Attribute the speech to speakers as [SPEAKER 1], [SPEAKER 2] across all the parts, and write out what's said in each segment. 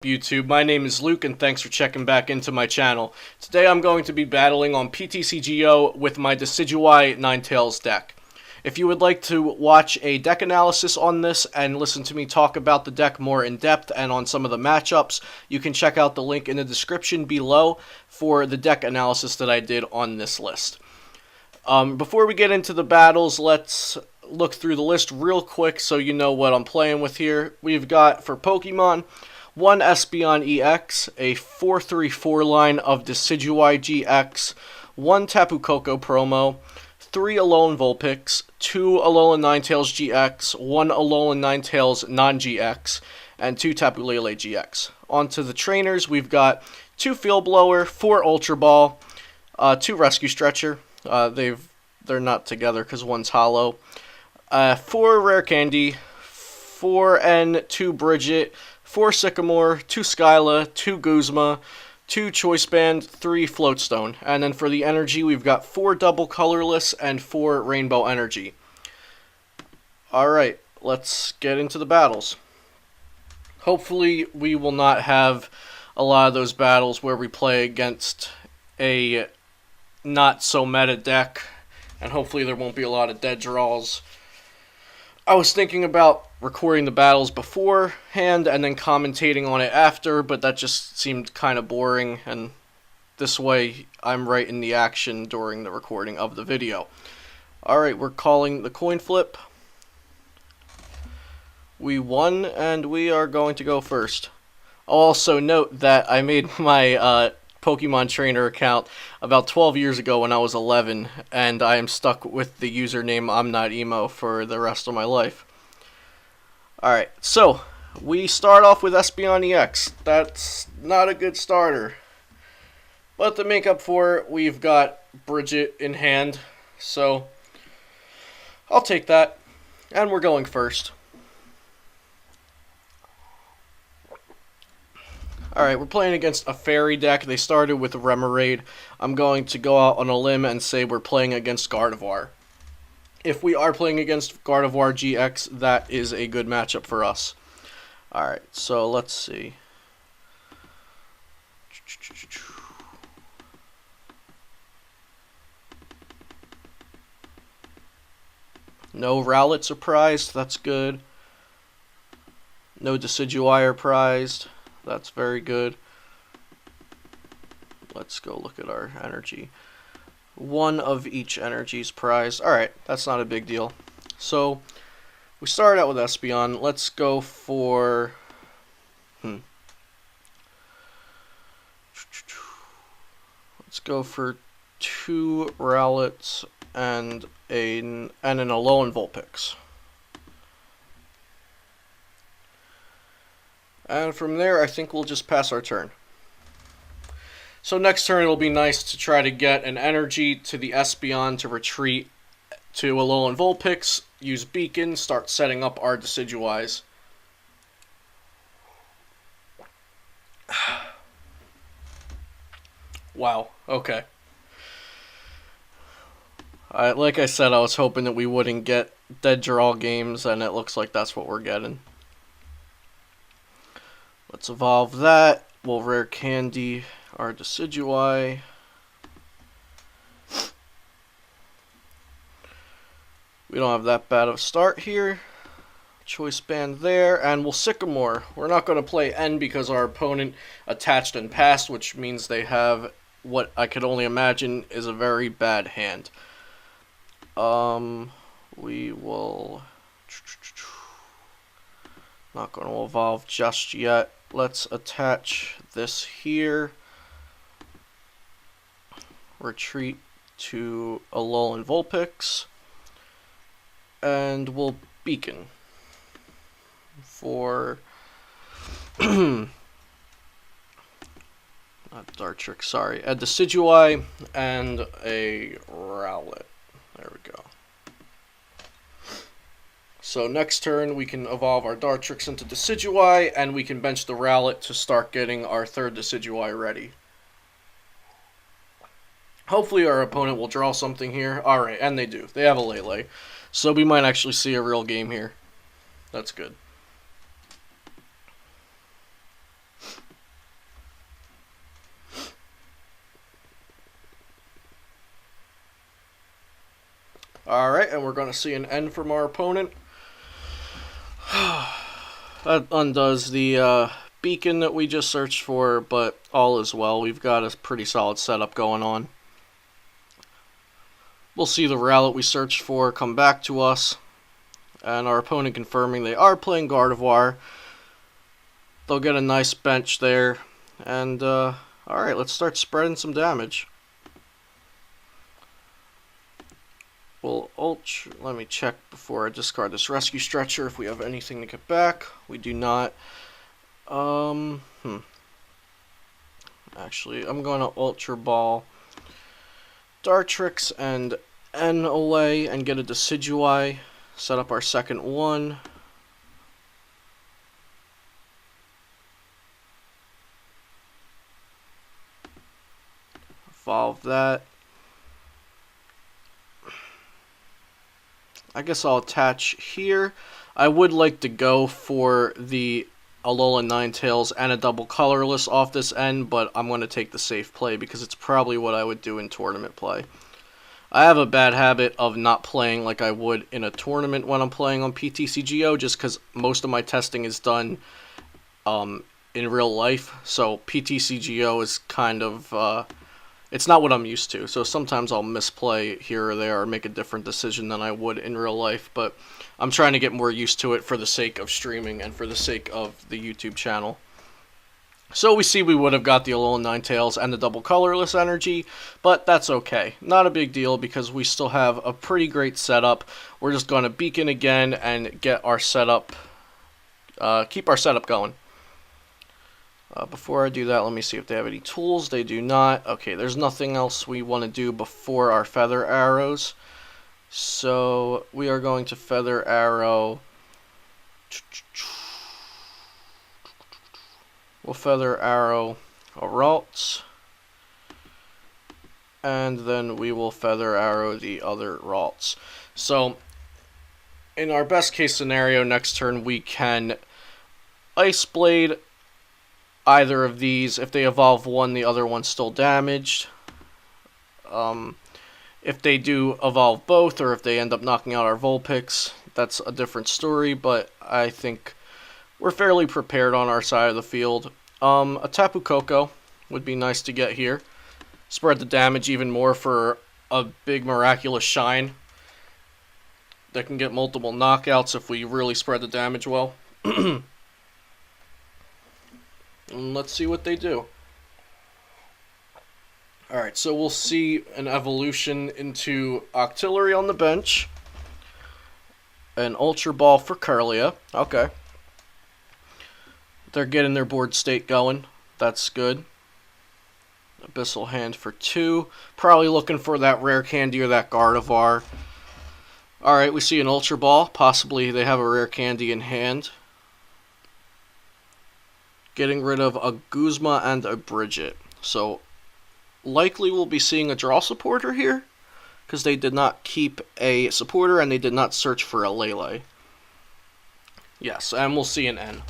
[SPEAKER 1] YouTube, my name is Luke and thanks for checking back into my channel. Today I'm going to be battling on PTCGO with my Decidueye Ninetales deck. If you would like to watch a deck analysis on this and listen to me talk about the deck more in depth and on some of the matchups, you can check out the link in the description below for the deck analysis that I did on this list. Before we get into the battles, let's look through the list real quick so you know what I'm playing with here. We've got, for Pokemon, one Espeon EX, a 4-3-4 line of Decidueye GX, one Tapu Koko promo, 3 Alolan Vulpix, 2 Alolan Ninetales GX, 1 Alolan Ninetales non-GX, and 2 Tapu Lele GX. On to the trainers, we've got 2 Field Blower, 4 Ultra Ball, 2 Rescue Stretcher. They're not together because one's hollow. 4 Rare Candy, 4 N, 2 Bridget, 4 Sycamore, 2 Skyla, 2 Guzma, 2 Choice Band, 3 Floatstone. And then for the energy, we've got 4 Double Colorless and 4 Rainbow Energy. Alright, let's get into the battles. Hopefully we will not have a lot of those battles where we play against a not so meta deck, and hopefully there won't be a lot of dead draws. I was thinking about recording the battles beforehand and then commentating on it after, but that just seemed kind of boring, and this way I'm right in the action during the recording of the video. Alright, we're calling the coin flip. We won, and we are going to go first. I'll also note that I made my Pokemon Trainer account about 12 years ago when I was 11, and I am stuck with the username I'm Not Emo for the rest of my life. Alright, so we start off with Espeon EX. That's not a good starter. But to make up for it, we've got Bridget in hand, so I'll take that. And we're going first. Alright, we're playing against a fairy deck. They started with Remoraid. I'm going to go out on a limb and say we're playing against Gardevoir. If we are playing against Gardevoir GX, that is a good matchup for us. Alright, so let's see. No Rowlet surprised, that's good. No Decidueye prized. That's very good. Let's go look at our energy. One of each energy's prized. Alright, that's not a big deal. So, we started out with Espeon. Let's go for... Let's go for 2 Rowlets and an Alolan Vulpix. And from there, I think we'll just pass our turn. So next turn, it'll be nice to try to get an energy to the Espeon to retreat to Alolan Vulpix, use Beacon, start setting up our Decidueyes. Wow, okay. Like I said, I was hoping that we wouldn't get dead draw games, and it looks like that's what we're getting. Let's evolve that. We'll Rare Candy our Decidueye. We don't have that bad of a start here. Choice Band there, and we'll Sycamore. We're not going to play N because our opponent attached and passed, which means they have what I could only imagine is a very bad hand. We will... Not going to evolve just yet. Let's attach this here. Retreat to Alolan Vulpix. And we'll Beacon. For... not Dartrix, sorry. A Decidueye and a Rowlet. There we go. So next turn, we can evolve our Dartrix into Decidueye, and we can bench the Rowlet to start getting our third Decidueye ready. Hopefully our opponent will draw something here. Alright, and they do. They have a Lele. So we might actually see a real game here. That's good. Alright, and we're going to see an N from our opponent. That undoes the beacon that we just searched for, but all is well. We've got a pretty solid setup going on. We'll see the rally we searched for come back to us, and our opponent confirming they are playing Gardevoir. They'll get a nice bench there, and alright, let's start spreading some damage. We'll let me check before I discard this rescue stretcher if we have anything to get back. We do not. Actually, I'm going to Ultra Ball Dartrix and N away and get a Decidueye. Set up our second one. Evolve that. I guess I'll attach here. I would like to go for the Alolan Ninetales and a double colorless off this end, but I'm going to take the safe play because it's probably what I would do in tournament play. I have a bad habit of not playing like I would in a tournament when I'm playing on PTCGO, just because most of my testing is done in real life. So PTCGO is kind of it's not what I'm used to, so sometimes I'll misplay here or there or make a different decision than I would in real life, but I'm trying to get more used to it for the sake of streaming and for the sake of the YouTube channel. So we see we would have got the Alolan Ninetales and the double colorless energy, but that's okay. Not a big deal because we still have a pretty great setup. We're just going to beacon again and get our setup, keep our setup going. Before I do that, let me see if they have any tools. They do not. Okay, there's nothing else we want to do before our Feather Arrows. So we are going to Feather Arrow. We'll Feather Arrow Ralts. And then we will Feather Arrow the other Ralts. So in our best case scenario, next turn we can Ice Blade either of these. If they evolve one, the other one's still damaged. If they do evolve both, or if they end up knocking out our Vulpix, that's a different story, but I think we're fairly prepared on our side of the field. A Tapu Koko would be nice to get here. Spread the damage even more for a big miraculous shine that can get multiple knockouts if we really spread the damage well. And let's see what they do. Alright, so we'll see an evolution into Octillery on the bench. An Ultra Ball for Kirlia. Okay. They're getting their board state going. That's good. Abyssal Hand for 2. Probably looking for that rare candy or that Gardevoir. Alright, we see an Ultra Ball. Possibly they have a rare candy in hand. Getting rid of a Guzma and a Bridget. So, likely we'll be seeing a draw supporter here, because they did not keep a supporter and they did not search for a Lele. Yes, and we'll see an N.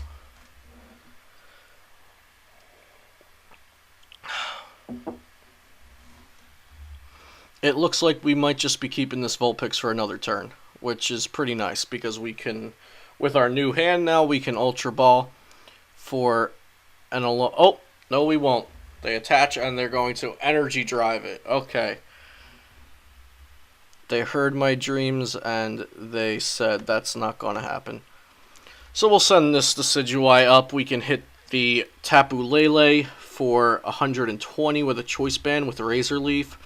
[SPEAKER 1] It looks like we might just be keeping this Vulpix for another turn, which is pretty nice, because we can, with our new hand now, we can Ultra Ball for an Alolan. Oh, no we won't. They attach and they're going to Energy Drive it. Okay. They heard my dreams and they said that's not going to happen. So we'll send this Decidueye up. We can hit the Tapu Lele for 120 with a Choice Band with Razor Leaf.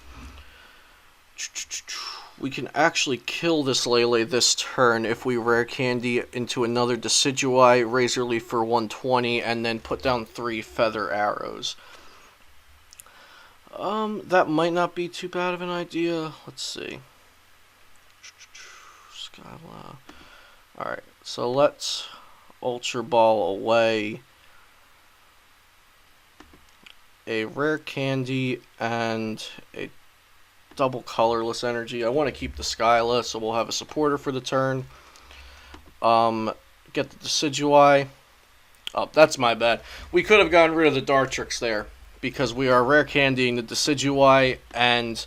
[SPEAKER 1] We can actually kill this Lele this turn if we rare candy into another Decidueye, Razor Leaf for 120, and then put down 3 Feather Arrows. That might not be too bad of an idea. Let's see. Skyla. Alright, so let's Ultra Ball away a rare candy and a double colorless energy. I want to keep the Skyla, so we'll have a supporter for the turn. Get the Decidueye. Oh, that's my bad. We could have gotten rid of the Dartrix there, because we are rare candying the Decidueye, and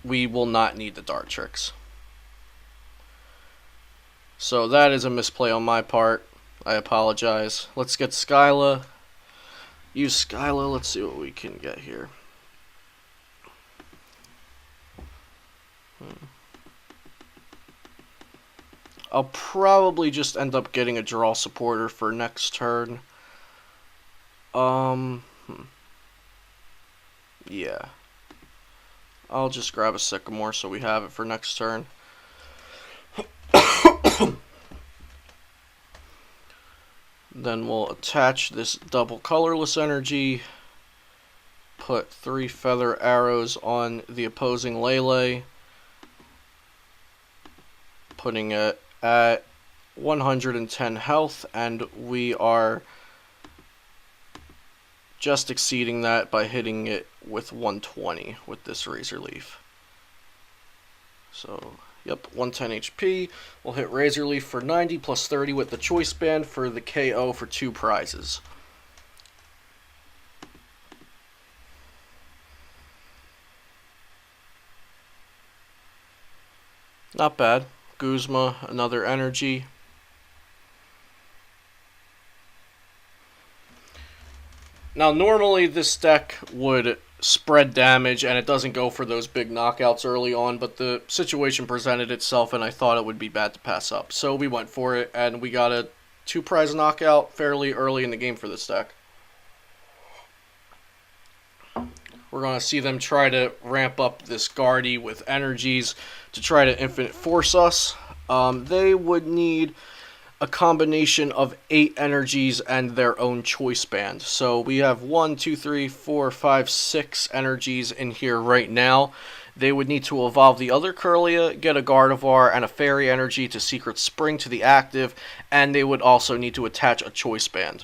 [SPEAKER 1] we will not need the Dartrix. So that is a misplay on my part. I apologize. Let's get Skyla. Use Skyla. Let's see what we can get here. I'll probably just end up getting a draw supporter for next turn. Yeah. I'll just grab a Sycamore so we have it for next turn. Then we'll attach this double colorless energy. Put 3 feather arrows on the opposing Lele. Putting it at 110 health, and we are just exceeding that by hitting it with 120 with this Razor Leaf. So, yep, 110 HP. We'll hit Razor Leaf for 90 plus 30 with the Choice Band for the KO for 2 prizes. Not bad. Guzma, another energy. Now, normally this deck would spread damage and it doesn't go for those big knockouts early on, but the situation presented itself and I thought it would be bad to pass up. So we went for it and we got a 2 prize knockout fairly early in the game for this deck. We're going to see them try to ramp up this Guardy with energies to try to Infinite Force us. They would need a combination of 8 energies and their own Choice Band. So we have 1, 2, 3, 4, 5, 6 energies in here right now. They would need to evolve the other Kirlia, get a Gardevoir and a Fairy energy to Secret Spring to the active, and they would also need to attach a Choice Band.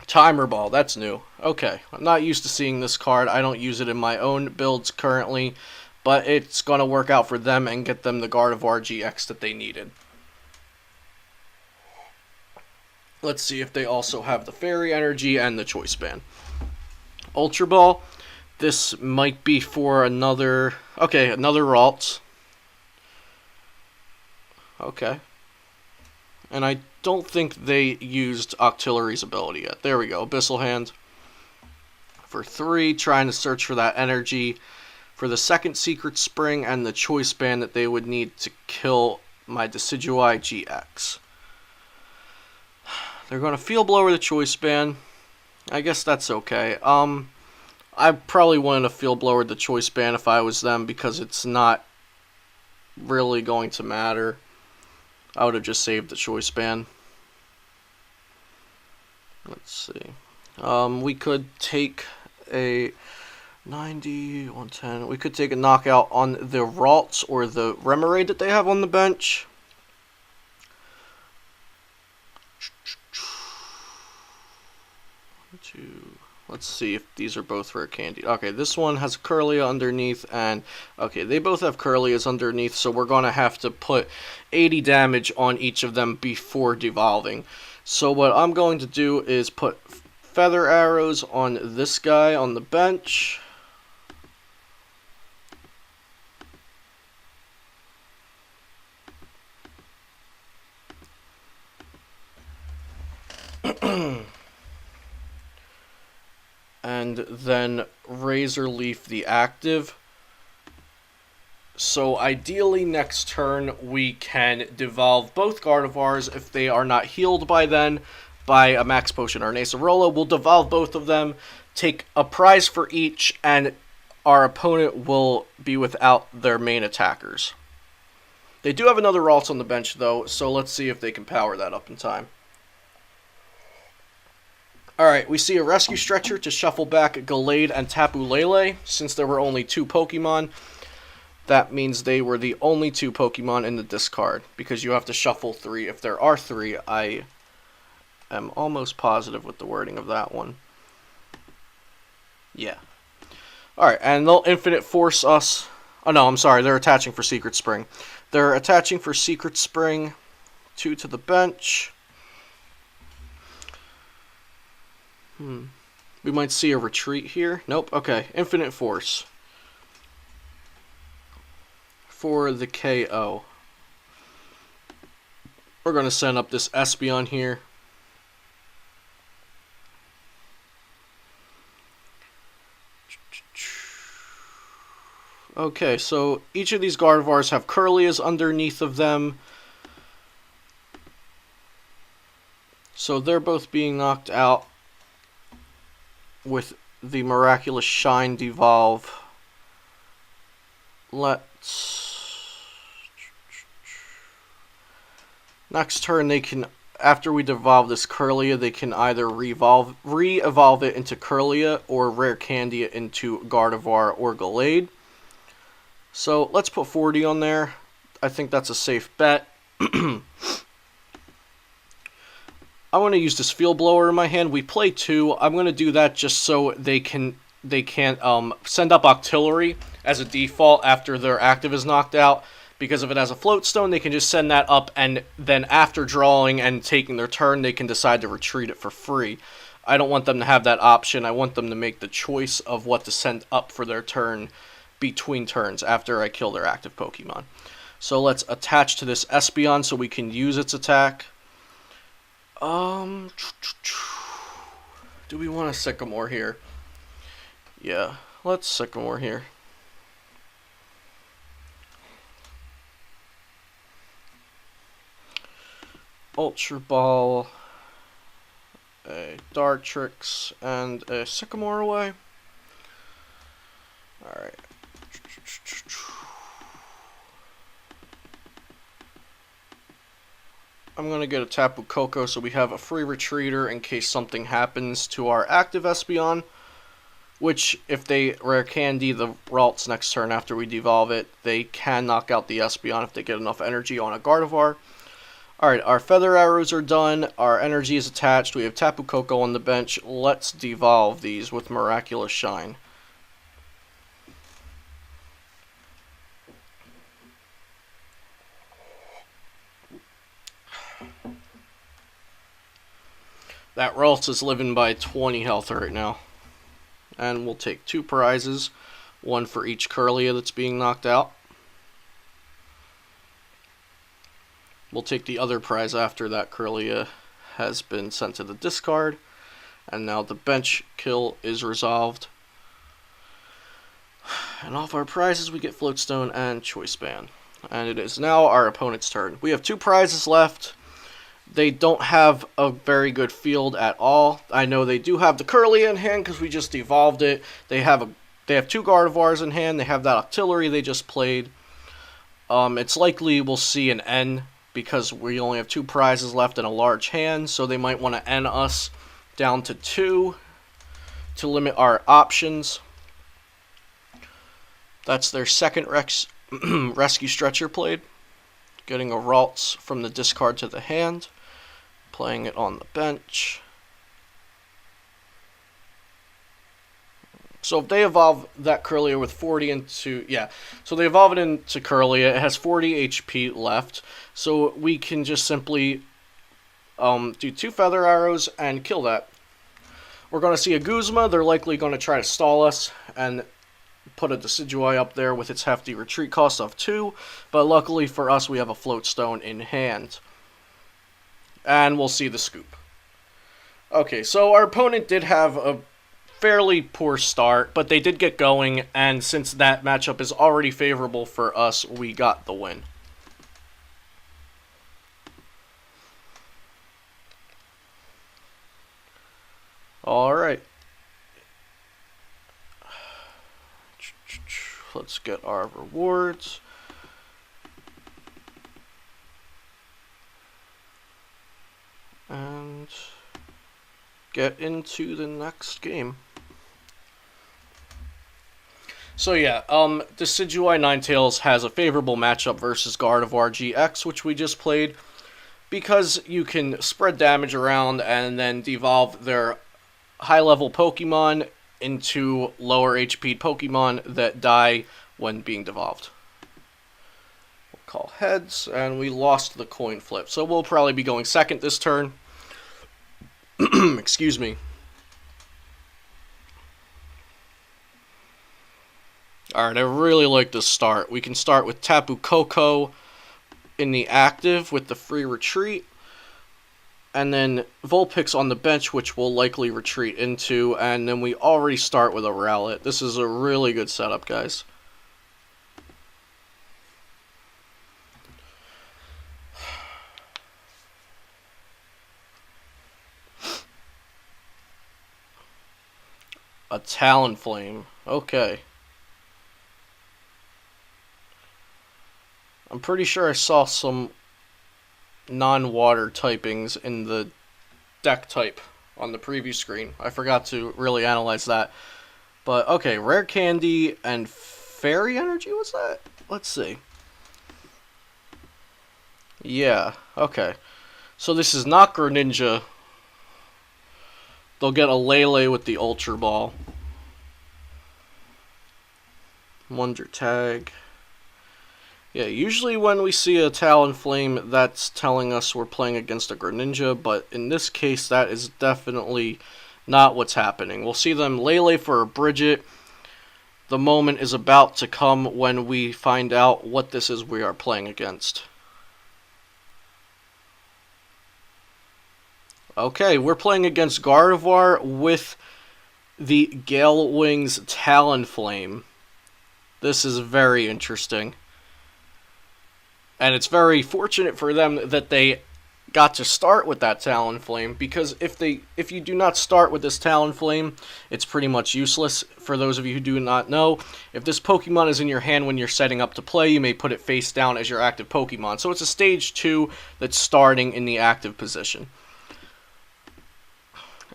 [SPEAKER 1] Timer Ball, that's new. Okay, I'm not used to seeing this card. I don't use it in my own builds currently, but it's going to work out for them and get them the Gardevoir GX that they needed. Let's see if they also have the Fairy energy and the Choice Band. Ultra Ball, this might be for another... Okay, another Ralts. Okay. And I don't think they used Octillery's ability yet. There we go. Abyssal Hand for 3, trying to search for that energy for the second Secret Spring and the Choice Band that they would need to kill my Decidueye GX. They're going to Field Blower the Choice Band. I guess that's okay. I probably wouldn't have Field Blowered the Choice Band if I was them because it's not really going to matter. I would have just saved the Choice Band. Let's see. We could take a 90, 110. We could take a knockout on the Ralts or the Remoraid that they have on the bench. Let's see if these are both rare candy. Okay, this one has Kirlia underneath, and okay, they both have Kirlias underneath, so we're going to have to put 80 damage on each of them before devolving. So what I'm going to do is put Feather Arrows on this guy on the bench. And then Razor Leaf the active. So ideally next turn we can devolve both Gardevoirs if they are not healed by then by a Max Potion or an Acerola. We'll devolve both of them, take a prize for each, and our opponent will be without their main attackers. They do have another Ralts on the bench though, so let's see if they can power that up in time. Alright, we see a Rescue Stretcher to shuffle back Gallade and Tapu Lele. Since there were only 2 Pokemon, that means they were the only 2 Pokemon in the discard, because you have to shuffle 3 if there are 3. I am almost positive with the wording of that one. Yeah. Alright, and they'll Infinite Force us. Oh no, I'm sorry, they're attaching for Secret Spring. They're attaching for Secret Spring. 2 to the bench. We might see a retreat here. Nope. Okay. Infinite Force. For the KO. We're going to send up this Espeon here. Okay, so each of these Gardevoirs have Curlias underneath of them. So they're both being knocked out with the Miraculous Shine Devolve. Next turn they can, after we devolve this Curlia, they can either re-evolve it into Curlia or Rare Candy it into Gardevoir or Gallade. So let's put 40 on there. I think that's a safe bet. I want to use this Field Blower in my hand. We play 2. I'm going to do that just so they can't send up Octillery as a default after their active is knocked out. Because if it has a Float Stone, they can just send that up, and then after drawing and taking their turn, they can decide to retreat it for free. I don't want them to have that option. I want them to make the choice of what to send up for their turn between turns after I kill their active Pokemon. So let's attach to this Espeon so we can use its attack. Do we want a Sycamore here? Yeah, let's Sycamore here. Ultra Ball, a Dartrix, and a Sycamore away. Alright. I'm going to get a Tapu Koko so we have a free retreater in case something happens to our active Espeon. Which, if they Rare Candy the Ralts next turn after we devolve it, they can knock out the Espeon if they get enough energy on a Gardevoir. Alright, our Feather Arrows are done. Our energy is attached. We have Tapu Koko on the bench. Let's devolve these with Miraculous Shine. That Ralts is living by 20 health right now. And we'll take 2 prizes. One for each Curlia that's being knocked out. We'll take the other prize after that Curlia has been sent to the discard. And now the bench kill is resolved. And off our prizes we get Floatstone and Choice Band. And it is now our opponent's turn. We have 2 prizes left. They don't have a very good field at all. I know they do have the Curlia in hand because we just evolved it. They have 2 Gardevoirs in hand. They have that Octillery they just played. It's likely we'll see an N because we only have 2 prizes left in a large hand. So they might want to N us down to 2 to limit our options. That's their second Rescue Stretcher played. Getting a Ralts from the discard to the hand. Playing it on the bench. So if they evolve that Curlia with 40 into... Yeah, so they evolve it into Curlia. It has 40 HP left. So we can just simply do 2 Feather Arrows and kill that. We're going to see a Guzma. They're likely going to try to stall us and put a Decidueye up there with its hefty retreat cost of 2. But luckily for us, we have a Float Stone in hand. And we'll see the scoop. Okay, so our opponent did have a fairly poor start, but they did get going, and since that matchup is already favorable for us, we got the win. Alright. Let's get our rewards. And get into the next game. So yeah, Decidueye Ninetales has a favorable matchup versus Gardevoir GX, which we just played, because you can spread damage around and then devolve their high-level Pokemon into lower HP Pokemon that die when being devolved. We'll call heads, and we lost the coin flip, so we'll probably be going second this turn. Excuse me. Alright, I really like this start. We can start with Tapu Koko in the active with the free retreat, and then Vulpix on the bench, which we'll likely retreat into, and then we already start with a Rowlet. This is a really good setup, guys. A Talonflame. Okay. I'm pretty sure I saw some non-water typings in the deck type on the preview screen. I forgot to really analyze that. But, okay, Rare Candy and Fairy Energy, was that? Let's see. Yeah, okay. So this is not Greninja. They'll get a Lele with the Ultra Ball. Wonder Tag. Yeah, usually when we see a Talonflame, that's telling us we're playing against a Greninja, but in this case, that is definitely not what's happening. We'll see them Lele for a Bridget. The moment is about to come when we find out what this is we are playing against. Okay, we're playing against Gardevoir with the Gale Wings Talonflame. This is very interesting. And it's very fortunate for them that they got to start with that Talonflame, because if you do not start with this Talonflame, it's pretty much useless. For those of you who do not know, if this Pokemon is in your hand when you're setting up to play, you may put it face down as your active Pokemon. So it's a stage 2 that's starting in the active position.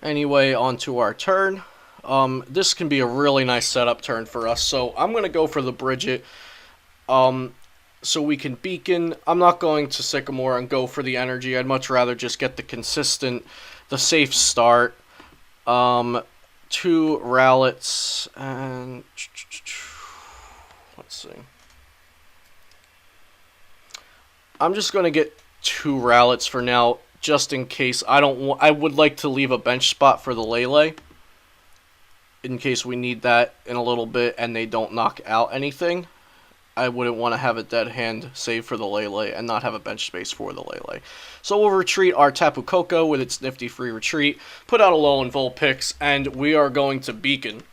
[SPEAKER 1] Anyway, on to our turn. This can be a really nice setup turn for us, so I'm going to go for the Bridget. So we can Beacon. I'm not going to Sycamore and go for the energy. I'd much rather just get the safe start. 2 Rowlets, and let's see. I'm just going to get 2 Rowlets for now, just in case. I would like to leave a bench spot for the Lele, in case we need that in a little bit and they don't knock out anything. I wouldn't want to have a dead hand save for the Lele and not have a bench space for the Lele. So we'll retreat our Tapu Koko with its nifty free retreat, put out a Alolan Vulpix, and we are going to Beacon.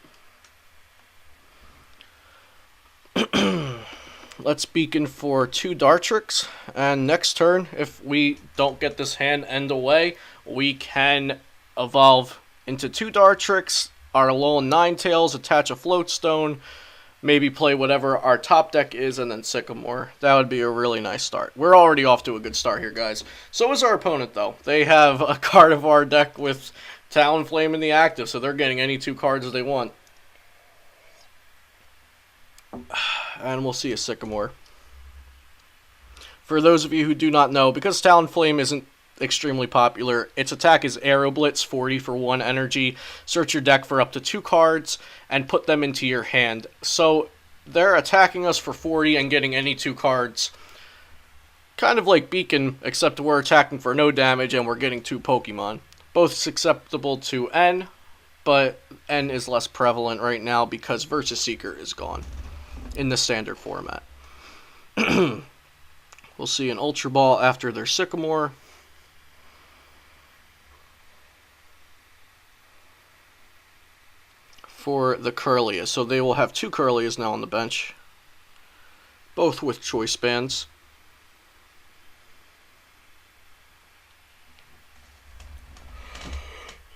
[SPEAKER 1] Let's Beacon for 2 Dartrix, and next turn, if we don't get this hand end away, we can evolve into 2 Dartrix, our Alolan Ninetales, attach a Floatstone, maybe play whatever our top deck is, and then Sycamore. That would be a really nice start. We're already off to a good start here, guys. So is our opponent, though. They have a Gardevoir deck with Talonflame in the active, so they're getting any 2 cards they want. And we'll see a Sycamore. For those of you who do not know, because Talonflame isn't extremely popular, its attack is Aero Blitz, 40 for 1 energy. Search your deck for up to 2 cards and put them into your hand. So they're attacking us for 40 and getting any 2 cards. Kind of like Beacon, except we're attacking for no damage and we're getting 2 Pokemon. Both susceptible to N, but N is less prevalent right now because Versus Seeker is gone in the standard format. We'll see an Ultra Ball after their Sycamore. For the Curlias. So they will have 2 Curlias now on the bench, both with choice bands.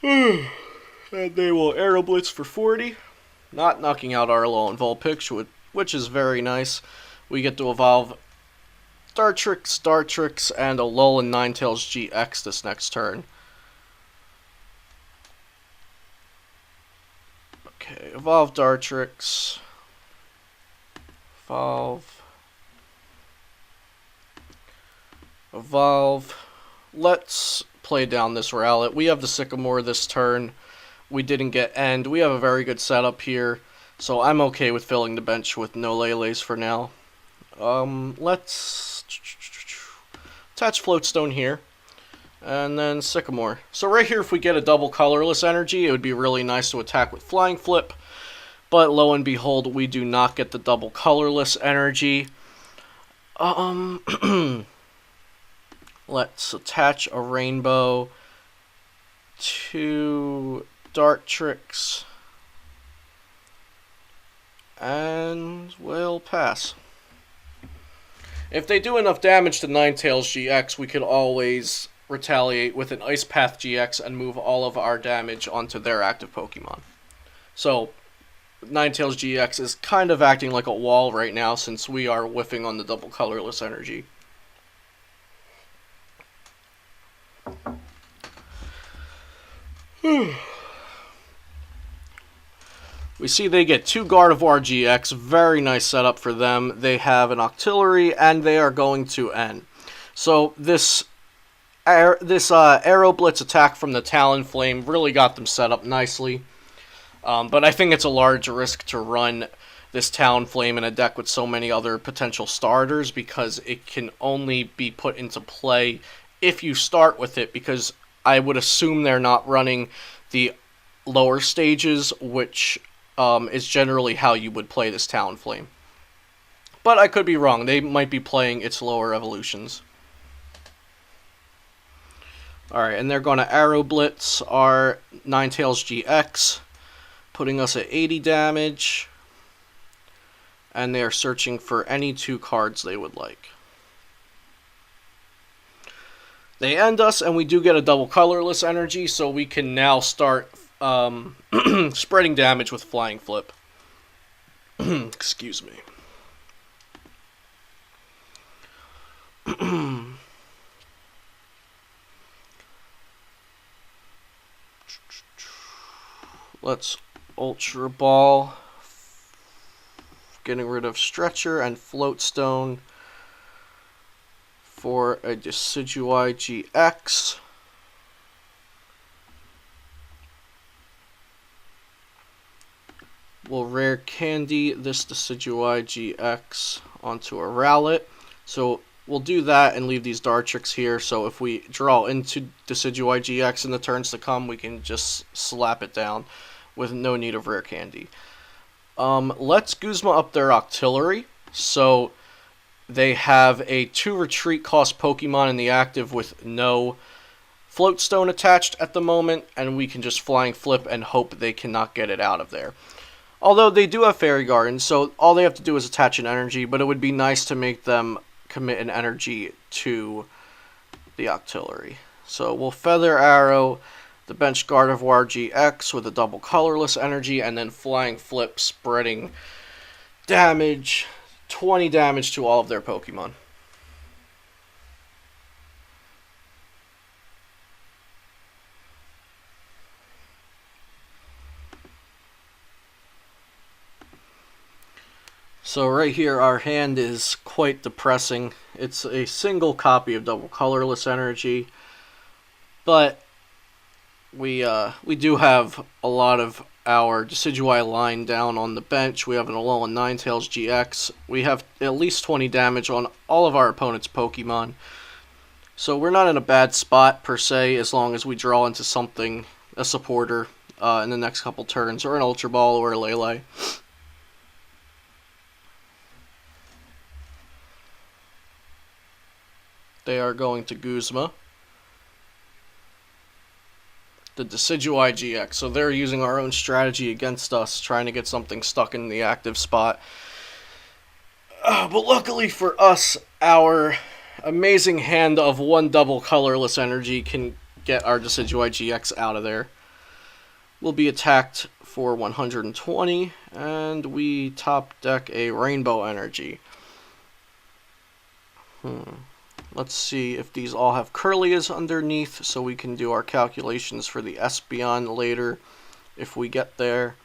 [SPEAKER 1] And they will Aero Blitz for 40, not knocking out our Alolan Vulpix, which is very nice. We get to evolve Dartrix, and Alolan Ninetales GX this next turn. Okay, evolve Dartrix. Evolve. Let's play down this Rowlet. We have the Sycamore this turn. We didn't get End. We have a very good setup here, so I'm okay with filling the bench with no Lele's for now. Let's attach Floatstone here. And then Sycamore. So right here, if we get a double colorless energy, it would be really nice to attack with Flying Flip. But lo and behold, we do not get the double colorless energy. Let's attach a rainbow to Dartrix, and we'll pass. If they do enough damage to Ninetales GX, we could always retaliate with an Ice Path GX and move all of our damage onto their active Pokemon. So, Ninetales GX is kind of acting like a wall right now since we are whiffing on the double colorless energy. We see they get 2 Gardevoir GX, very nice setup for them. They have an Octillery, and they are going to N. So this Aero Blitz attack from the Talonflame really got them set up nicely. But I think it's a large risk to run this Talonflame in a deck with so many other potential starters, because it can only be put into play if you start with it, because I would assume they're not running the lower stages, which is generally how you would play this Talonflame. But I could be wrong. They might be playing its lower evolutions. Alright, and they're going to Aero Blitz our Ninetales GX, putting us at 80 damage. And they are searching for any 2 cards they would like. They end us, and we do get a double colorless energy, so we can now start spreading damage with Flying Flip. Excuse me. Let's Ultra Ball, getting rid of Stretcher and Float Stone for a Decidueye GX. We'll Rare Candy this Decidueye GX onto a Rowlet. So we'll do that and leave these Dartrix here, so if we draw into Decidueye GX in the turns to come, we can just slap it down with no need of Rare Candy. Let's Guzma up their Octillery, so they have a 2 retreat cost Pokemon in the active with no Float Stone attached at the moment, and we can just Flying Flip and hope they cannot get it out of there. Although they do have Fairy Garden, so all they have to do is attach an energy, but it would be nice to make them commit an energy to the Octillery. So we'll Feather Arrow the bench Gardevoir GX with a double colorless energy, and then Flying Flip, spreading damage, 20 damage to all of their Pokemon. So right here, our hand is quite depressing. It's a single copy of double colorless energy, but we do have a lot of our Decidueye line down on the bench. We have an Alolan Ninetales GX. We have at least 20 damage on all of our opponent's Pokemon. So we're not in a bad spot per se, as long as we draw into something, a supporter, in the next couple turns, or an Ultra Ball or a Lele. They are going to Guzma the Decidueye GX, so they're using our own strategy against us, trying to get something stuck in the active spot. But luckily for us, our amazing hand of 1 double colorless energy can get our Decidueye GX out of there. We'll be attacked for 120, and we top deck a Rainbow Energy. Let's see if these all have Curlias underneath, so we can do our calculations for the Espeon later, if we get there.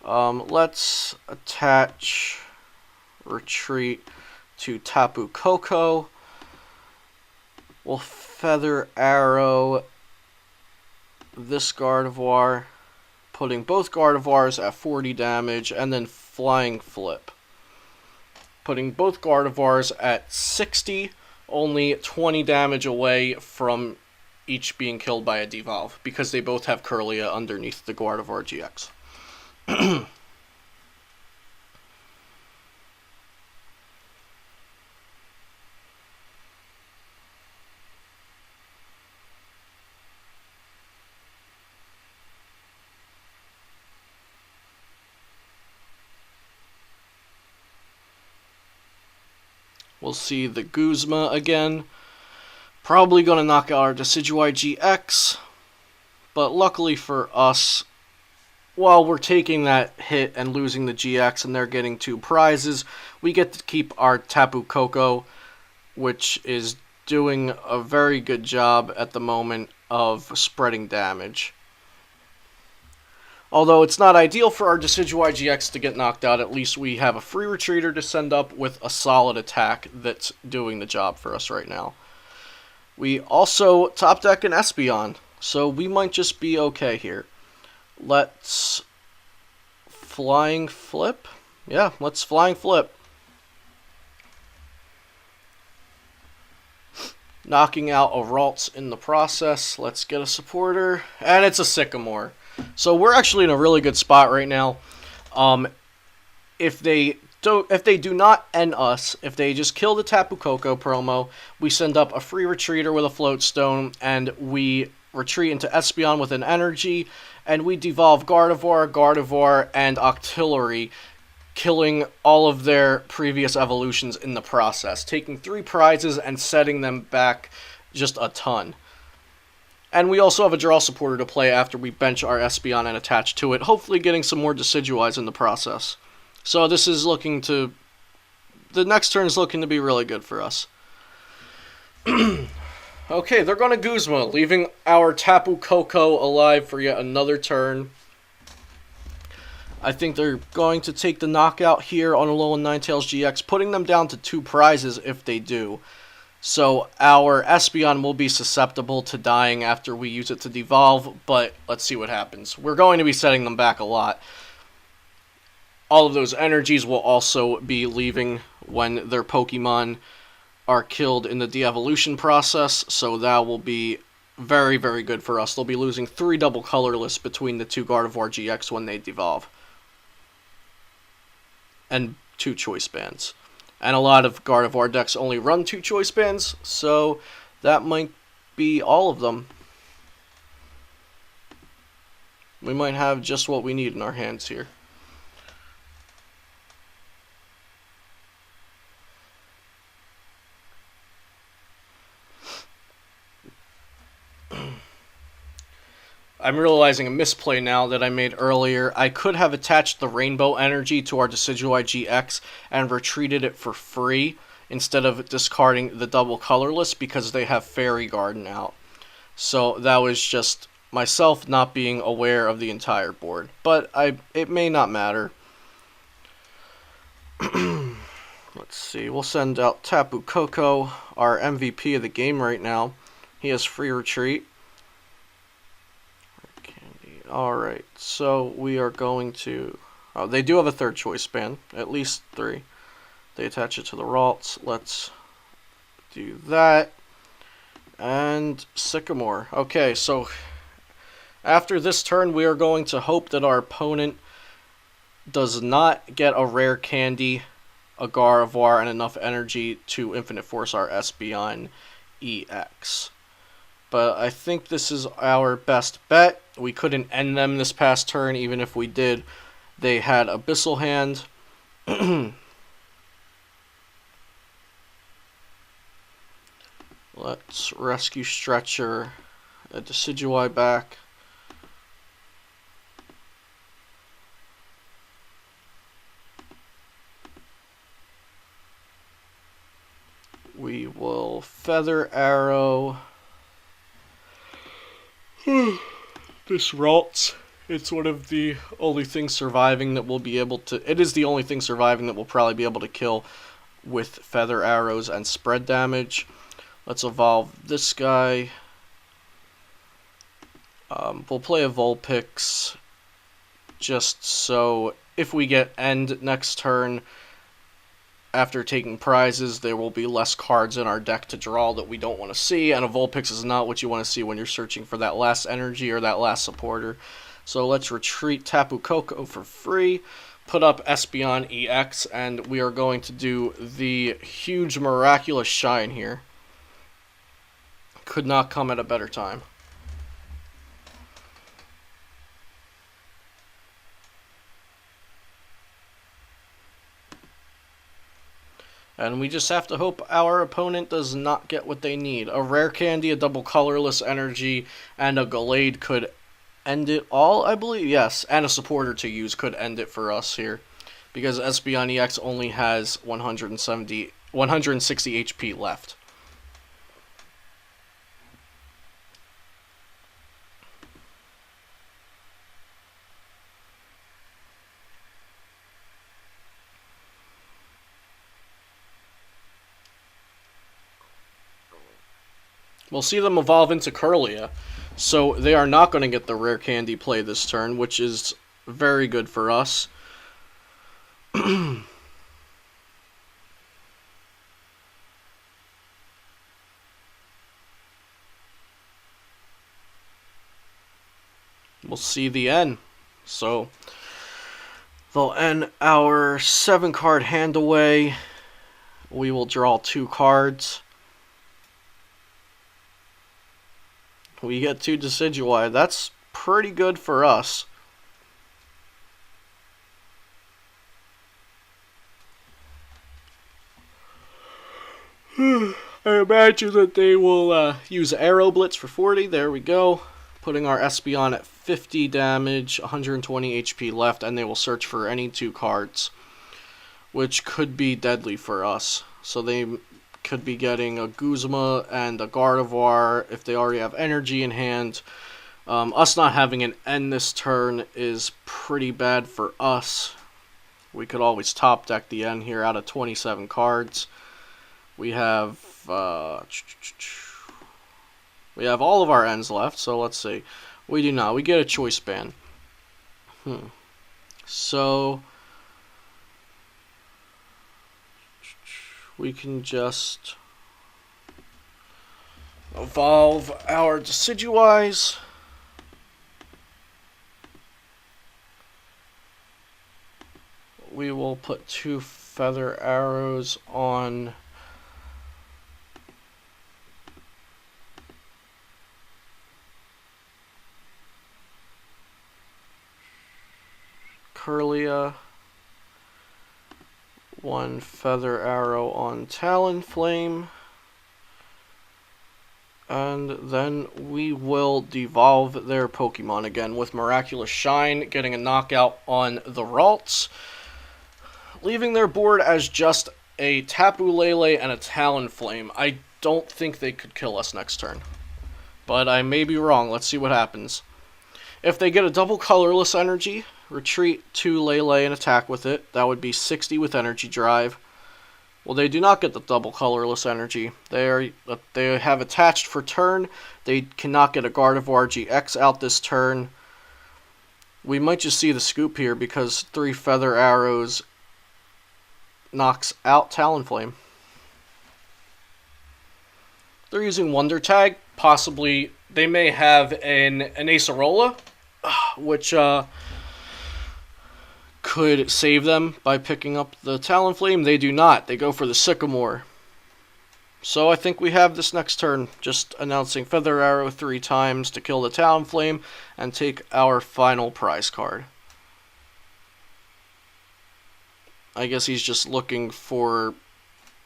[SPEAKER 1] Let's attach Retreat to Tapu Koko. We'll Feather Arrow this Gardevoir, putting both Gardevoirs at 40 damage, and then Flying Flip, putting both Gardevoirs at 60, only 20 damage away from each being killed by a Devolve, because they both have Curlia underneath the Gardevoir GX. We'll see the Guzma again. Probably going to knock out our Decidueye GX. But luckily for us, while we're taking that hit and losing the GX and they're getting 2 prizes, we get to keep our Tapu Koko, which is doing a very good job at the moment of spreading damage. Although it's not ideal for our Decidueye GX to get knocked out, at least we have a free retreater to send up with a solid attack that's doing the job for us right now. We also top deck an Espeon, so we might just be okay here. Let's Flying Flip? Yeah, let's Flying Flip. Knocking out a Ralts in the process. Let's get a supporter. And it's a Sycamore. So we're actually in a really good spot right now. If they do not end us, if they just kill the Tapu Koko promo, we send up a free retreater with a Float Stone, and we retreat into Espeon with an energy, and we devolve Gardevoir, and Octillery, killing all of their previous evolutions in the process, taking 3 prizes and setting them back just a ton. And we also have a draw supporter to play after we bench our Espeon and attach to it, hopefully getting some more Decidueyes in the process. So this is looking to... the next turn is looking to be really good for us. Okay, they're going to Guzma, leaving our Tapu Koko alive for yet another turn. I think they're going to take the knockout here on Alolan Ninetales GX, putting them down to 2 prizes if they do. So our Espeon will be susceptible to dying after we use it to devolve, but let's see what happens. We're going to be setting them back a lot. All of those energies will also be leaving when their Pokemon are killed in the de-evolution process, so that will be very, very good for us. They'll be losing 3 double colorless between the 2 Gardevoir GX when they devolve. And 2 choice bands. And a lot of Gardevoir decks only run 2 choice bands, so that might be all of them. We might have just what we need in our hands here. I'm realizing a misplay now that I made earlier. I could have attached the Rainbow Energy to our Decidueye GX and retreated it for free instead of discarding the double colorless because they have Fairy Garden out. So that was just myself not being aware of the entire board. But it may not matter. Let's see. We'll send out Tapu Koko, our MVP of the game right now. He has free retreat. Alright, so we are going to... oh, they do have a 3rd choice band. At least 3. They attach it to the Ralts. Let's do that. And Sycamore. Okay, so after this turn, we are going to hope that our opponent does not get a rare candy, a Gardevoir, and enough energy to Infinite Force our Espeon EX. But I think this is our best bet. We couldn't end them this past turn, even if we did. They had Abyssal Hand. Let's Rescue Stretcher, a Decidueye back. We will Feather Arrow. This Ralts, it's one of the only things surviving that we'll be able to... it is the only thing surviving that we'll probably be able to kill with Feather Arrows and spread damage. Let's evolve this guy. We'll play a Vulpix just so if we get end next turn, after taking prizes, there will be less cards in our deck to draw that we don't want to see, and a Vulpix is not what you want to see when you're searching for that last energy or that last supporter. So let's retreat Tapu Koko for free, put up Espeon EX, and we are going to do the huge miraculous shine here. Could not come at a better time. And we just have to hope our opponent does not get what they need. A rare candy, a double colorless energy, and a Gallade could end it all, I believe. Yes, and a supporter to use could end it for us here. Because Espeon EX only has 160 HP left. We'll see them evolve into Kirlia. So they are not going to get the rare candy play this turn, which is very good for us. We'll see the end. So they'll end our 7-card hand away. We will draw 2 cards. We get 2 Decidueye. That's pretty good for us. I imagine that they will use Arrow Blitz for 40. There we go. Putting our Espeon at 50 damage, 120 HP left, and they will search for any 2 cards, which could be deadly for us. So they could be getting a Guzma and a Gardevoir if they already have energy in hand. Us not having an end this turn is pretty bad for us. We could always top deck the end here out of 27 cards. We have all of our ends left, so let's see. We do not. We get a choice band. So we can just evolve our Decidueyes. We will put 2 feather arrows on Kirlia, 1 feather arrow on Talonflame, and then we will devolve their Pokemon again with Miraculous Shine, getting a knockout on the Ralts, leaving their board as just a Tapu Lele and a Talonflame. I don't think they could kill us next turn, but I may be wrong. Let's see what happens. If they get a double colorless energy, retreat 2 Lele and attack with it. That would be 60 with energy drive. Well, they do not get the double colorless energy. They have attached for turn. They cannot get a Gardevoir GX out this turn. We might just see the scoop here because 3 feather arrows knocks out Talonflame. They're using Wonder Tag. Possibly they may have an Acerola, which could save them by picking up the Talonflame. They do not. They go for the Sycamore. So I think we have this next turn. Just announcing Feather Arrow 3 times to kill the Talonflame and take our final prize card. I guess he's just looking for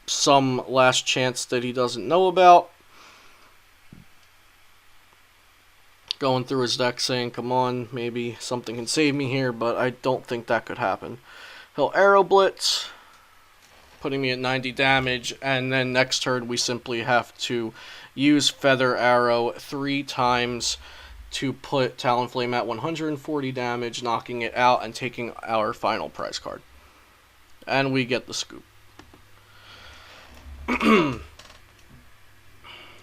[SPEAKER 1] some last chance that he doesn't know about. Going through his deck saying, come on, maybe something can save me here, but I don't think that could happen. He'll Arrow Blitz, putting me at 90 damage, and then next turn we simply have to use Feather Arrow 3 times to put Talonflame at 140 damage, knocking it out and taking our final prize card. And we get the scoop.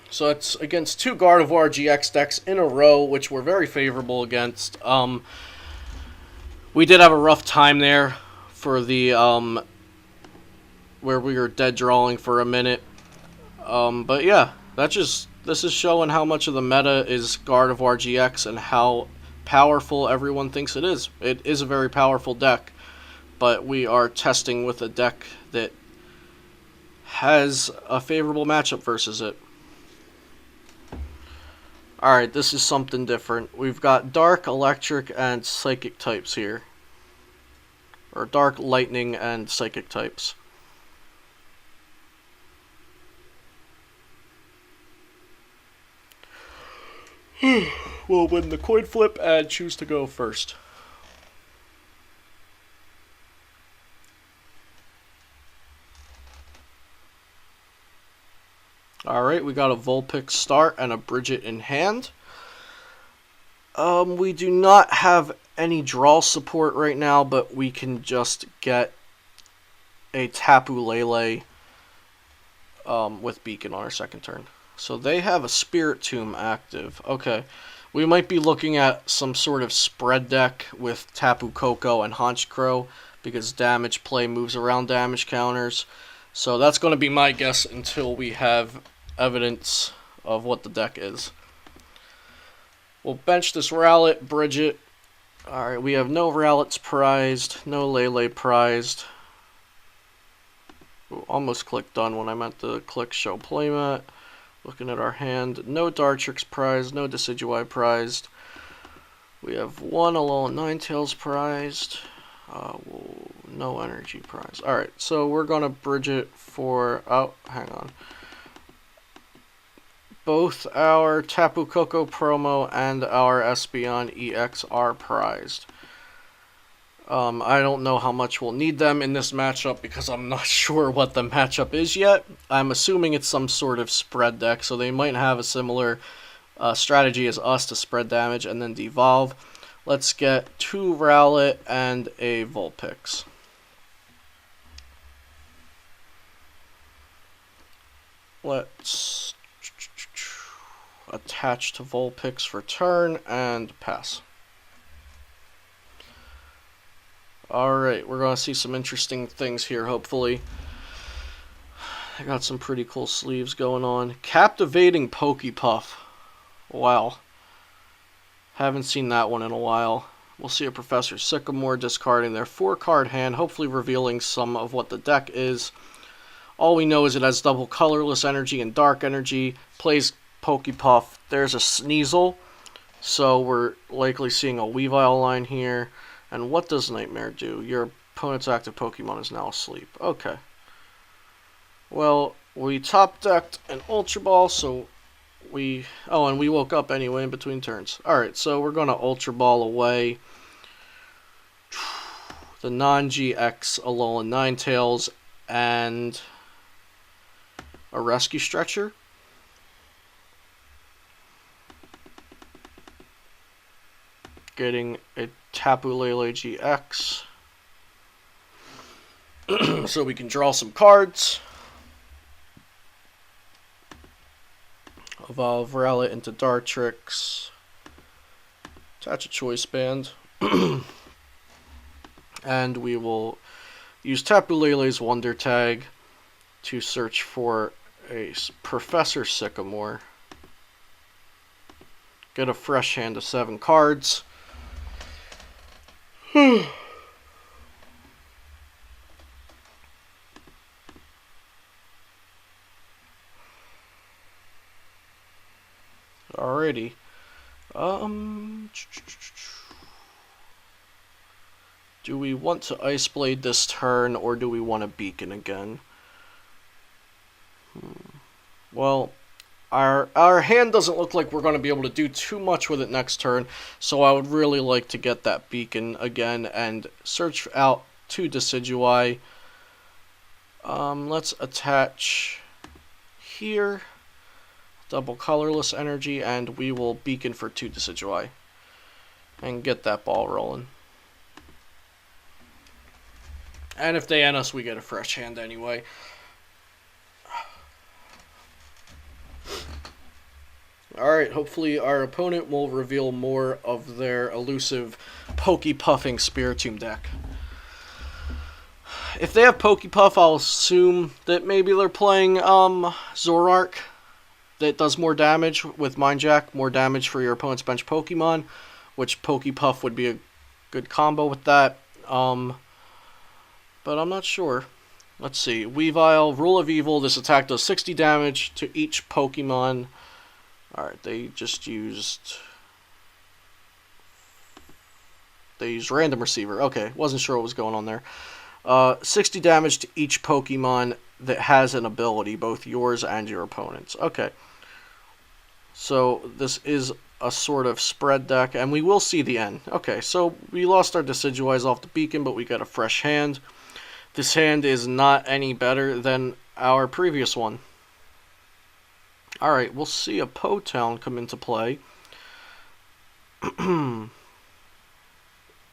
[SPEAKER 1] So it's against 2 Gardevoir GX decks in a row, which we're very favorable against. We did have a rough time there for the where we were dead drawing for a minute. But yeah, this is showing how much of the meta is Gardevoir GX and how powerful everyone thinks it is. It is a very powerful deck, but we are testing with a deck that has a favorable matchup versus it. Alright, this is something different. We've got Dark, Electric, and Psychic types here. Or Dark, Lightning, and Psychic types. will win the coin flip and choose to go first. Alright, we got a Vulpix start and a Bridget in hand. We do not have any draw support right now, but we can just get a Tapu Lele with Beacon on our second turn. So they have a Spirit Tomb active. Okay, we might be looking at some sort of spread deck with Tapu Koko and Honchkrow because damage play moves around damage counters. So that's going to be my guess until we have evidence of what the deck is. We'll bench this Rowlet, Bridget. Alright, we have no Rowlets prized, no Lele prized. Ooh, almost clicked done when I meant to click show playmat. Looking at our hand, no Dartrix prized, no Decidueye prized. We have one Alolan Ninetales prized. No energy prized. Alright, so we're going to Bridget for... oh, hang on. Both our Tapu Koko promo and our Espeon EX are prized. I don't know how much we'll need them in this matchup because I'm not sure what the matchup is yet. I'm assuming it's some sort of spread deck, so they might have a similar strategy as us to spread damage and then devolve. Let's get 2 Rowlet and a Vulpix. Let's attach to Vulpix for turn and pass. Alright, we're going to see some interesting things here, hopefully. I got some pretty cool sleeves going on. Captivating Pokepuff. Wow. Haven't seen that one in a while. We'll see a Professor Sycamore discarding their 4-card hand, hopefully revealing some of what the deck is. All we know is it has double colorless energy and dark energy. Plays Pokepuff. There's a Sneasel, so we're likely seeing a Weavile line here. And what does Nightmare do? Your opponent's active Pokemon is now asleep. Okay. Well, we top-decked an Ultra Ball, so we... oh, and we woke up anyway in between turns. Alright, so we're going to Ultra Ball away the non-GX Alolan Ninetales and a Rescue Stretcher. Getting a Tapu Lele GX. So we can draw some cards. Evolve Rowlet into Dartrix. Attach a Choice Band. And we will use Tapu Lele's Wonder Tag to search for a Professor Sycamore. Get a fresh hand of 7 cards. Alrighty. Do we want to Ice Blade this turn, or do we want to Beacon again? Well, our hand doesn't look like we're going to be able to do too much with it next turn, so I would really like to get that Beacon again and search out 2 Decidueye. Let's attach here, double colorless energy, and we will Beacon for 2 Decidueye and get that ball rolling. And if they end us, we get a fresh hand anyway. Alright, hopefully our opponent will reveal more of their elusive Pokepuffing Spiritomb deck. If they have Pokepuff, I'll assume that maybe they're playing Zoroark that does more damage with Mind Jack, more damage for your opponent's bench Pokemon, which Pokepuff would be a good combo with that. But I'm not sure. Let's see. Weavile, Rule of Evil. This attack does 60 damage to each Pokemon. Alright, they used Random Receiver. Okay, wasn't sure what was going on there. 60 damage to each Pokemon that has an ability, both yours and your opponent's. Okay. So, this is a sort of spread deck, and we will see the end. Okay, so we lost our Decidueyes off the beacon, but we got a fresh hand. This hand is not any better than our previous one. Alright, we'll see a Po-Town come into play.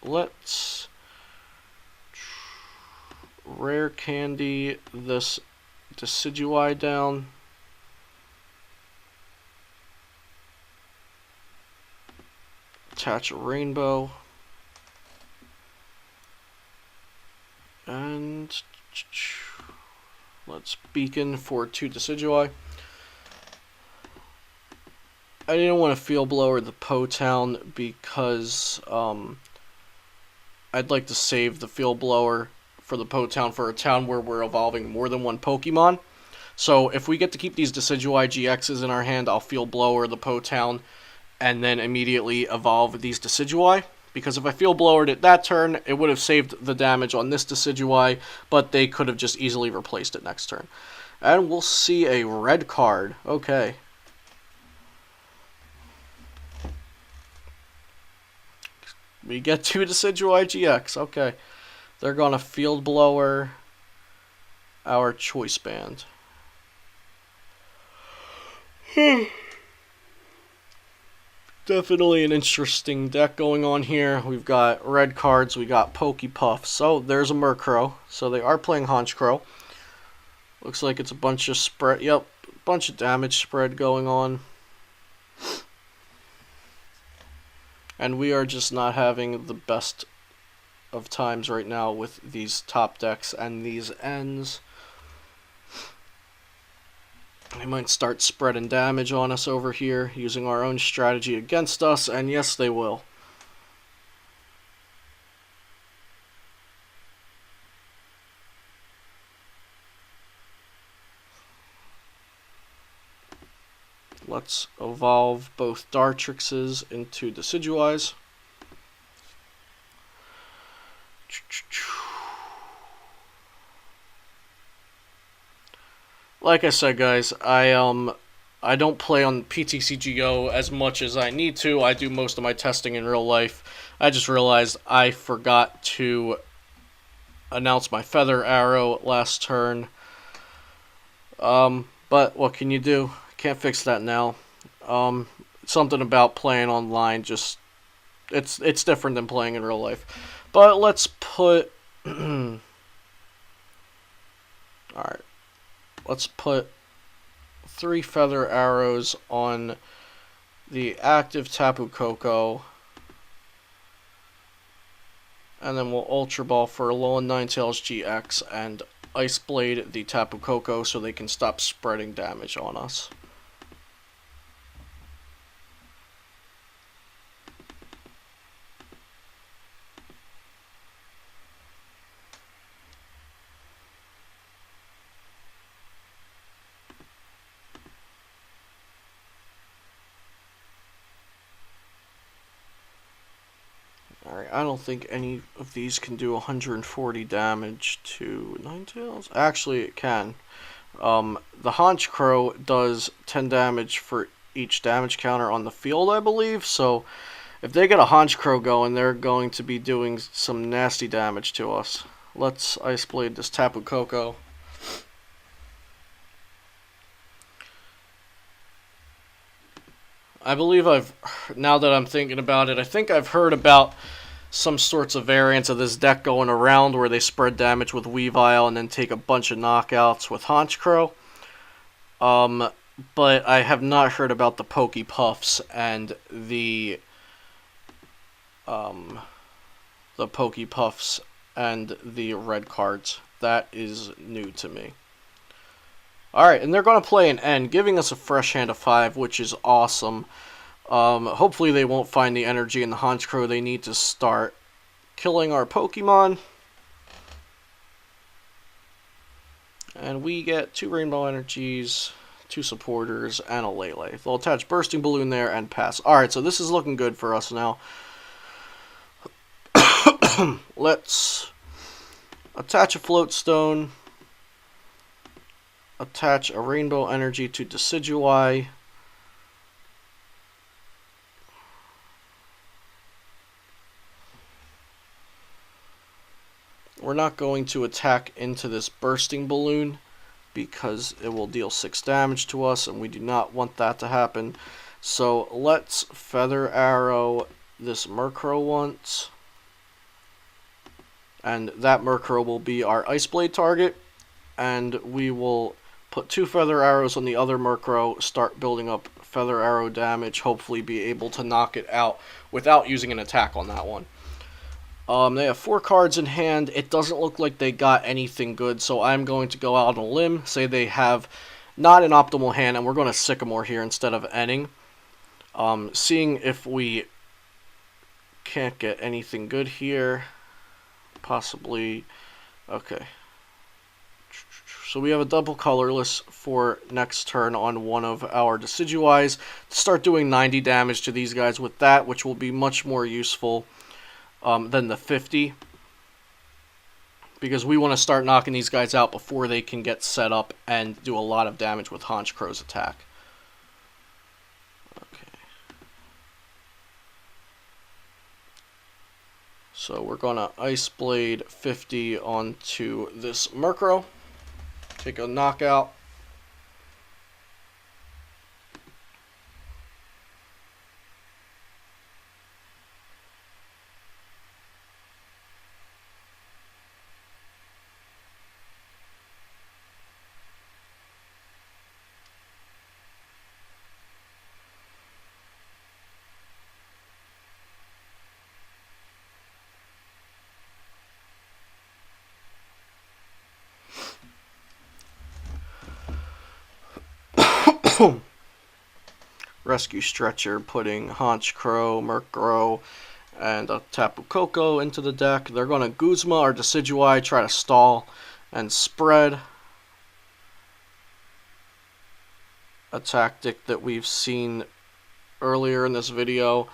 [SPEAKER 1] Let's rare candy this Decidueye down. Attach a rainbow. And let's beacon for 2 Decidueye. I didn't want to field blower the Po-Town because I'd like to save the field blower for the Po-Town for a town where we're evolving more than one Pokemon. So if we get to keep these Decidueye GXs in our hand, I'll field blower the Po-Town and then immediately evolve these Decidueye. Because if I field blowered it that turn, it would have saved the damage on this Decidueye, but they could have just easily replaced it next turn. And we'll see a red card. Okay. We get 2 Decidueye GX. Okay. They're going to field blower our choice band. Definitely an interesting deck going on here. We've got red cards, we got Pokepuff. So there's a Murkrow. So they are playing Honchkrow. Looks like it's a bunch of spread. Yep, a bunch of damage spread going on. And we are just not having the best of times right now with these top decks and these ends. They might start spreading damage on us over here, using our own strategy against us, and yes, they will. Let's evolve both Dartrixes into Decidueyes. Like I said, guys, I don't play on PTCGO as much as I need to. I do most of my testing in real life. I just realized I forgot to announce my Feather Arrow last turn. But what can you do? Can't fix that now. Something about playing online, just it's different than playing in real life. But let's put all right. Let's put 3 Feather Arrows on the active Tapu Koko. And then we'll Ultra Ball for Alolan Ninetales GX and Ice Blade the Tapu Koko so they can stop spreading damage on us. Alright, I don't think any of these can do 140 damage to Ninetales. Actually, it can. The Honchkrow does 10 damage for each damage counter on the field, I believe. So, if they get a Honchkrow going, they're going to be doing some nasty damage to us. Let's Ice Blade this Tapu Koko. I believe now that I'm thinking about it, I think I've heard about some sorts of variants of this deck going around where they spread damage with Weavile and then take a bunch of knockouts with Honchkrow. But I have not heard about the Pokepuffs and the Pokepuffs and the red cards. That is new to me. Alright, and they're going to play an end, giving us a fresh hand of 5, which is awesome. Hopefully they won't find the energy in the Honchkrow. They need to start killing our Pokemon. And we get 2 Rainbow Energies, 2 Supporters, and a Lele. They'll attach Bursting Balloon there and pass. Alright, so this is looking good for us now. Let's attach a Float Stone. Attach a Rainbow Energy to Decidueye. We're not going to attack into this bursting balloon because it will deal 6 damage to us, and we do not want that to happen. So let's Feather Arrow this Murkrow once. And that Murkrow will be our Ice Blade target. And we will put 2 Feather Arrows on the other Murkrow, start building up Feather Arrow damage, hopefully be able to knock it out without using an attack on that one. They have 4 cards in hand. It doesn't look like they got anything good, so I'm going to go out on a limb, say they have not an optimal hand, and we're going to Sycamore here instead of Enning. Seeing if we can't get anything good here. Possibly. Okay. So we have a double colorless for next turn on one of our Decidueyes to start doing 90 damage to these guys with that, which will be much more useful than the 50. Because we want to start knocking these guys out before they can get set up and do a lot of damage with Honchkrow's attack. So we're going to Ice Blade 50 onto this Murkrow. Take a knockout. Rescue Stretcher, putting Honchkrow, Murkrow, and a Tapu Koko into the deck. They're going to Guzma or Decidueye, try to stall and spread. A tactic that we've seen earlier in this video.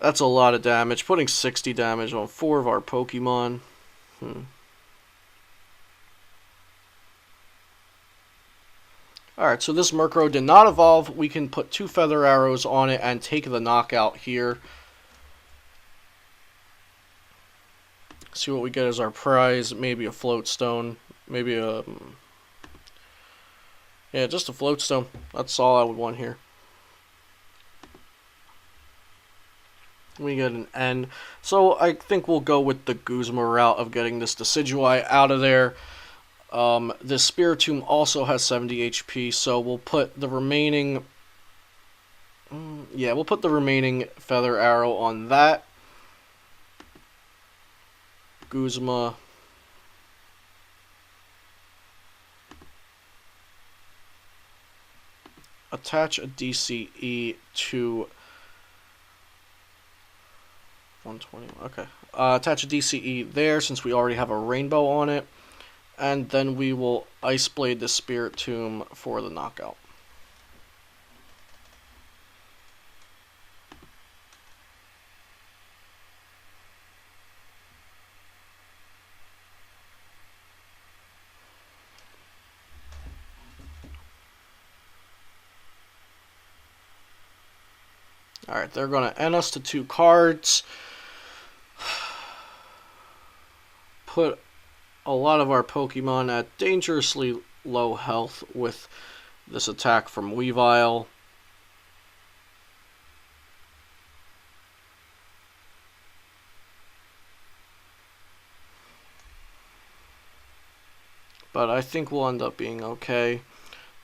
[SPEAKER 1] That's a lot of damage, putting 60 damage on 4 of our Pokemon. Alright, so this Murkrow did not evolve. We can put 2 Feather Arrows on it and take the knockout here. See what we get as our prize. Maybe a Float Stone. Maybe a... yeah, just a Float Stone. That's all I would want here. We get an N. So I think we'll go with the Guzma route of getting this Decidueye out of there. This Spiritomb also has 70 HP, so we'll put the remaining... yeah, we'll put the remaining Feather Arrow on that. Guzma. Attach a DCE to... 120, okay. Attach a DCE there since we already have a rainbow on it. And then we will Ice Blade the Spiritomb for the knockout. Alright, they're going to end us to 2 cards. Put a lot of our Pokemon at dangerously low health with this attack from Weavile. But I think we'll end up being okay.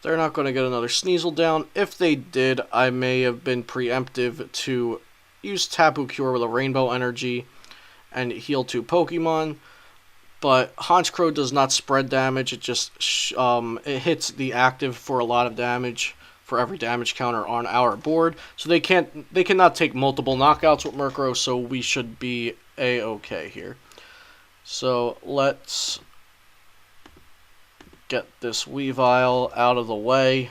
[SPEAKER 1] They're not going to get another Sneasel down. If they did, I may have been preemptive to use Tapu Cure with a Rainbow Energy and heal 2 Pokemon. But Honchkrow does not spread damage. It just it hits the active for a lot of damage for every damage counter on our board. So they cannot take multiple knockouts with Murkrow. So we should be a-okay here. So let's get this Weavile out of the way.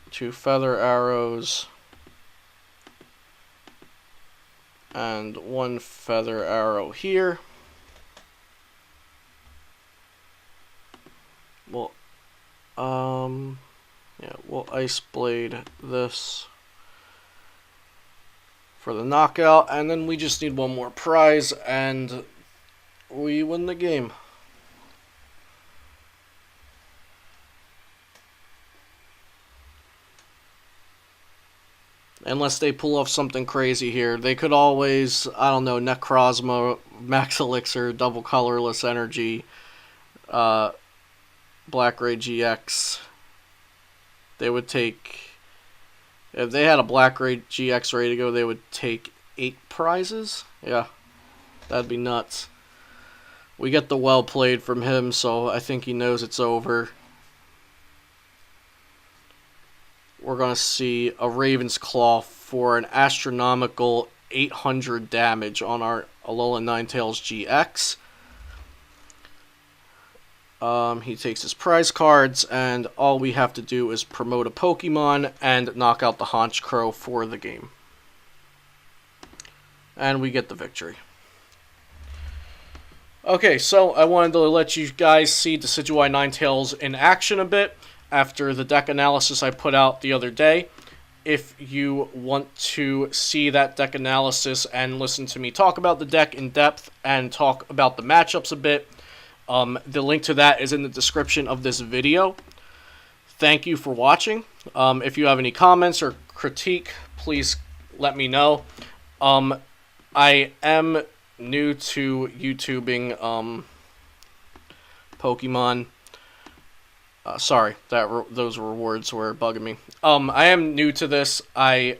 [SPEAKER 1] 2 Feather Arrows. And 1 Feather Arrow here. We'll, yeah, we'll Ice Blade this for the knockout, and then we just need one more prize, and we win the game. Unless they pull off something crazy here. They could always, I don't know, Necrozma, Max Elixir, Double Colorless Energy, Black Ray GX. They would take... If they had a Black Ray GX ready to go, they would take 8 prizes? Yeah, that'd be nuts. We get the well played from him, so I think he knows it's over. We're going to see a Raven's Claw for an astronomical 800 damage on our Alolan Ninetales GX. He takes his prize cards, and all we have to do is promote a Pokemon and knock out the Honchkrow for the game. And we get the victory. Okay, so I wanted to let you guys see Decidueye Ninetales in action a bit after the deck analysis I put out the other day. If you want to see that deck analysis and listen to me talk about the deck in depth and talk about the matchups a bit, the link to that is in the description of this video. Thank you for watching. If you have any comments or critique, please let me know. I am new to YouTubing Pokemon. Sorry, those words were bugging me. I am new to this. My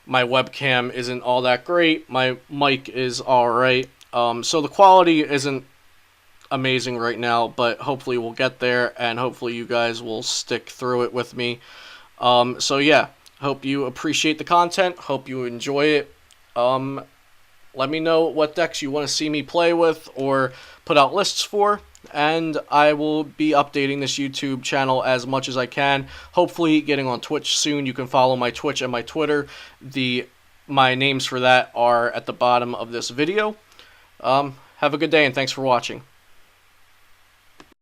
[SPEAKER 1] webcam isn't all that great. My mic is alright. So the quality isn't amazing right now, but hopefully we'll get there, and hopefully you guys will stick through it with me. So yeah, hope you appreciate the content. Hope you enjoy it. Let me know what decks you want to see me play with or put out lists for, and I will be updating this YouTube channel as much as I can. Hopefully getting on Twitch soon. You can follow my Twitch and my Twitter. My names for that are at the bottom of this video. Have a good day, and thanks for watching.